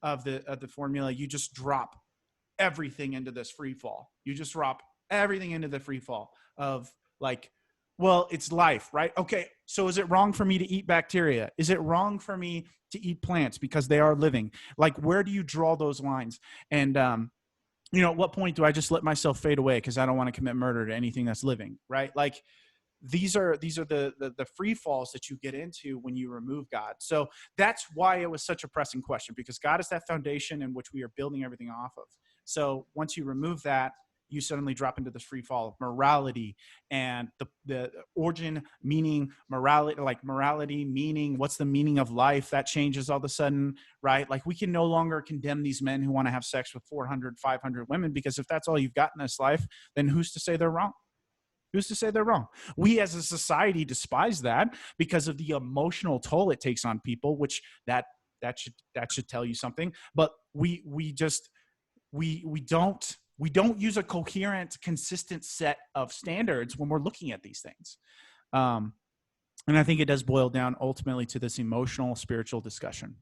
of the formula, you just drop everything into this free fall. You just drop everything into the free fall of well, it's life, right? Okay, so is it wrong for me to eat bacteria? Is it wrong for me to eat plants because they are living? Where do you draw those lines? And at what point do I just let myself fade away because I don't want to commit murder to anything that's living, right? These are the free falls that you get into when you remove God. So that's why it was such a pressing question, because God is that foundation in which we are building everything off of. So once you remove that, you suddenly drop into this free fall of morality and the origin, meaning, morality, meaning, what's the meaning of life? That changes all of a sudden, right? We can no longer condemn these men who want to have sex with 400, 500 women, because if that's all you've got in this life, then who's to say they're wrong? Who's to say they're wrong? We as a society despise that because of the emotional toll it takes on people, which that should tell you something. But we don't use a coherent, consistent set of standards when we're looking at these things. And I think it does boil down ultimately to this emotional, spiritual discussion.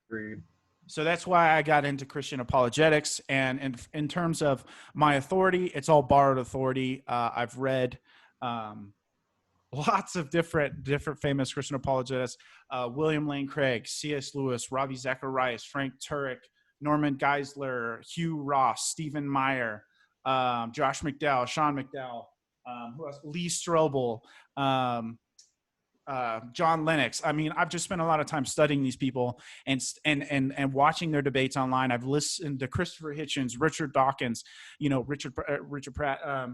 Agreed. So that's why I got into Christian apologetics. And in terms of my authority, it's all borrowed authority. I've read lots of different famous Christian apologetics: William Lane Craig, C.S. Lewis, Ravi Zacharias, Frank Turek, Norman Geisler, Hugh Ross, Stephen Meyer, Josh McDowell, Sean McDowell, who else? Lee Strobel, John Lennox. I mean, I've just spent a lot of time studying these people and watching their debates online. I've listened to Christopher Hitchens, Richard Dawkins, Richard Pratt,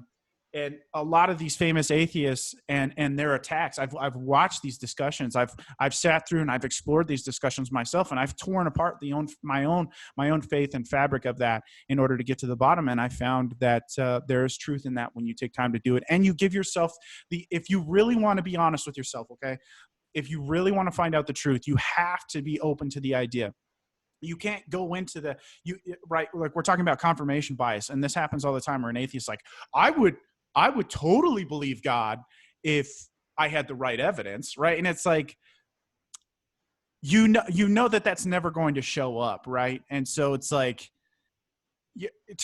and a lot of these famous atheists and their attacks. I've watched these discussions. I've sat through and I've explored these discussions myself, and I've torn apart my own faith and fabric of that in order to get to the bottom. And I found that there is truth in that when you take time to do it, and you give yourself if you really want to be honest with yourself, okay, if you really want to find out the truth, you have to be open to the idea. You can't go into right. We're talking about confirmation bias, and this happens all the time where an atheist I would totally believe God if I had the right evidence, right? And it's you know that's never going to show up, right? And so it's to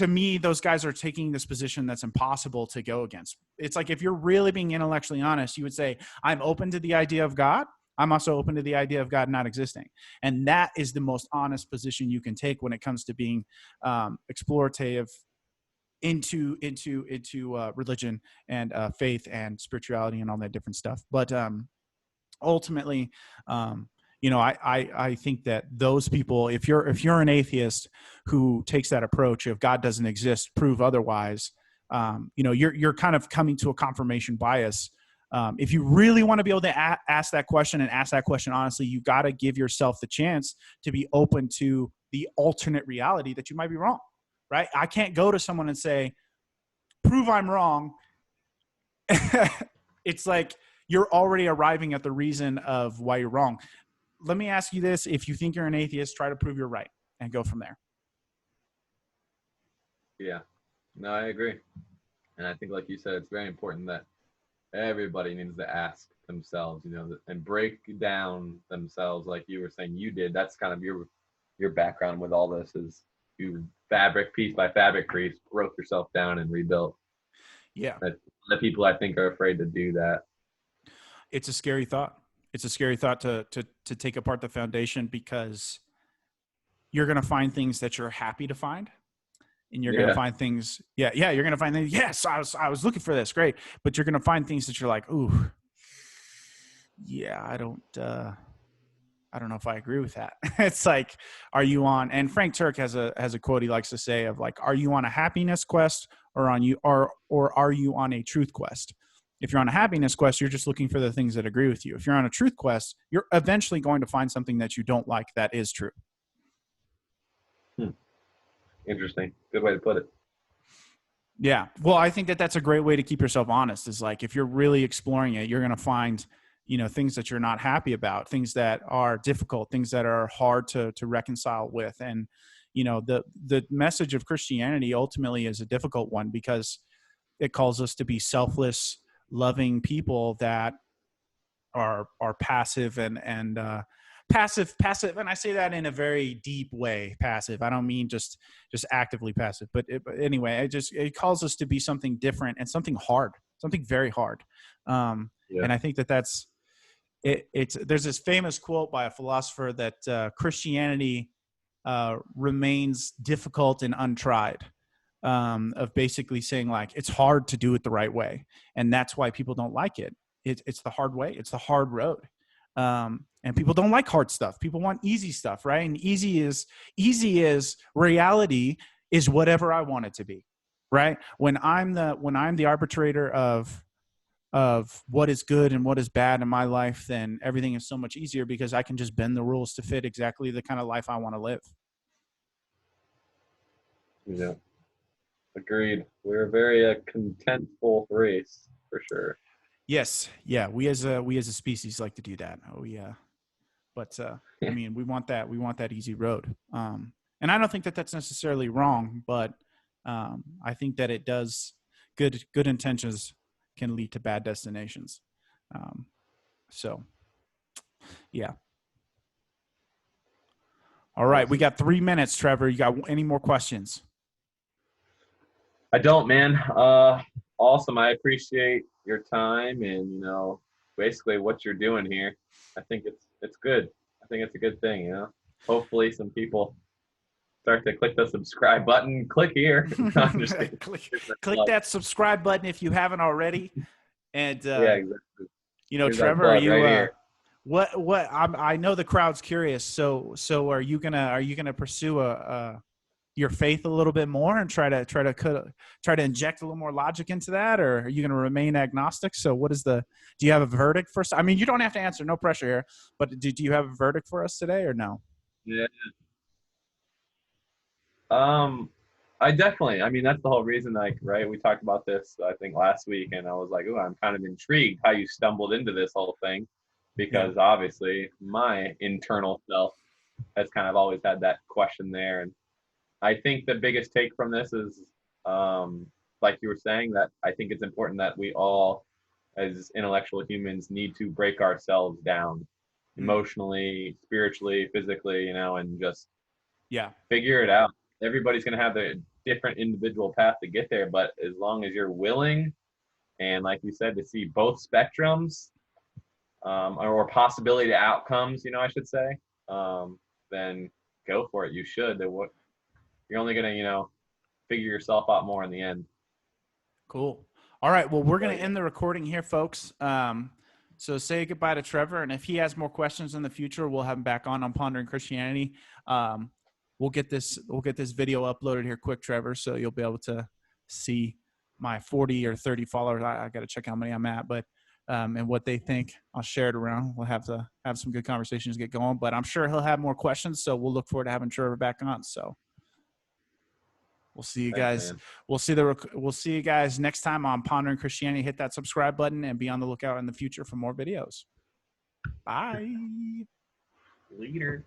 me, those guys are taking this position that's impossible to go against. It's if you're really being intellectually honest, you would say, I'm open to the idea of God. I'm also open to the idea of God not existing. And that is the most honest position you can take when it comes to being explorative into religion and faith and spirituality and all that different stuff. But ultimately, I think that those people, if you're an atheist who takes that approach of God doesn't exist, prove otherwise, you're kind of coming to a confirmation bias. If you really want to be able to ask that question and ask that question honestly, you got to give yourself the chance to be open to the alternate reality that you might be wrong. right? I can't go to someone and say, prove I'm wrong. It's like you're already arriving at the reason of why you're wrong. Let me ask you this. If you think you're an atheist, try to prove you're right and go from there. Yeah. No, I agree. And I think, like you said, it's very important that everybody needs to ask themselves, and break down themselves, like you were saying you did. That's kind of your background with all this, is you fabric piece by fabric piece broke yourself down and rebuilt. Yeah. That the people, I think, are afraid to do that. It's a scary thought. It's a scary thought to take apart the foundation, because you're going to find things that you're happy to find. And you're going to find things. Yeah. You're going to find things. Yes, I was looking for this. Great. But you're going to find things that you're like, ooh, yeah, I don't know if I agree with that. It's like, are you on, and Frank Turk has a quote he likes to say of like, are you on a happiness quest, or are you on a truth quest? If you're on a happiness quest, you're just looking for the things that agree with you. If you're on a truth quest, you're eventually going to find something that you don't like that is true. Interesting. Good way to put it. Yeah. Well, I think that that's a great way to keep yourself honest, is like, if you're really exploring it, you're going to find, things that you're not happy about, things that are difficult, things that are hard to reconcile with. And, the message of Christianity ultimately is a difficult one, because it calls us to be selfless, loving people that are passive and passive. And I say that in a very deep way, passive. I don't mean just actively passive, but anyway, it calls us to be something different and something hard, something very hard. And I think that's there's this famous quote by a philosopher that Christianity remains difficult and untried, of basically saying like, it's hard to do it the right way. And that's why people don't like it. It's the hard way. It's the hard road. And people don't like hard stuff. People want easy stuff, right? And easy is reality is whatever I want it to be, right? When I'm the arbitrator of what is good and what is bad in my life, then everything is so much easier, because I can just bend the rules to fit exactly the kind of life I want to live. Yeah. Agreed. We're a very contentful race, for sure. Yes. Yeah. We as a species like to do that. Oh yeah. But I mean, we want that easy road. And I don't think that that's necessarily wrong, but I think that it does. Good intentions can lead to bad destinations. So yeah. All right. We got 3 minutes, Trevor. You got any more questions? I don't, man. Awesome. I appreciate your time and, basically what you're doing here. I think it's good. I think it's a good thing, Hopefully some people start to click the subscribe button. Click here. click that subscribe button if you haven't already. And yeah, exactly. Here's Trevor, are you right what I know the crowd's curious. So are you gonna pursue your faith a little bit more and try to inject a little more logic into that, or are you going to remain agnostic? So do you have a verdict for us? I mean, you don't have to answer, no pressure here, but do you have a verdict for us today or no? Yeah. I definitely, that's the whole reason, right? We talked about this, I think last week, and I was like, oh, I'm kind of intrigued how you stumbled into this whole thing, because obviously my internal self has kind of always had that question there. And I think the biggest take from this is, like you were saying, that I think it's important that we all, as intellectual humans, need to break ourselves down emotionally, spiritually, physically, and just figure it out. Everybody's going to have a different individual path to get there, but as long as you're willing, and like you said, to see both spectrums, or possibility to outcomes, I should say, then go for it. You should. You're only going to, figure yourself out more in the end. Cool. All right. Well, we're going to end the recording here, folks. So say goodbye to Trevor. And if he has more questions in the future, we'll have him back on Pondering Christianity. We'll get this video uploaded here quick, Trevor. So you'll be able to see my 40 or 30 followers. I got to check how many I'm at, but and what they think. I'll share it around. We'll have some good conversations get going, but I'm sure he'll have more questions. So we'll look forward to having Trevor back on. So We'll see you Thanks, guys. man. We'll see you guys next time on Pondering Christianity. Hit that subscribe button and be on the lookout in the future for more videos. Bye. Later.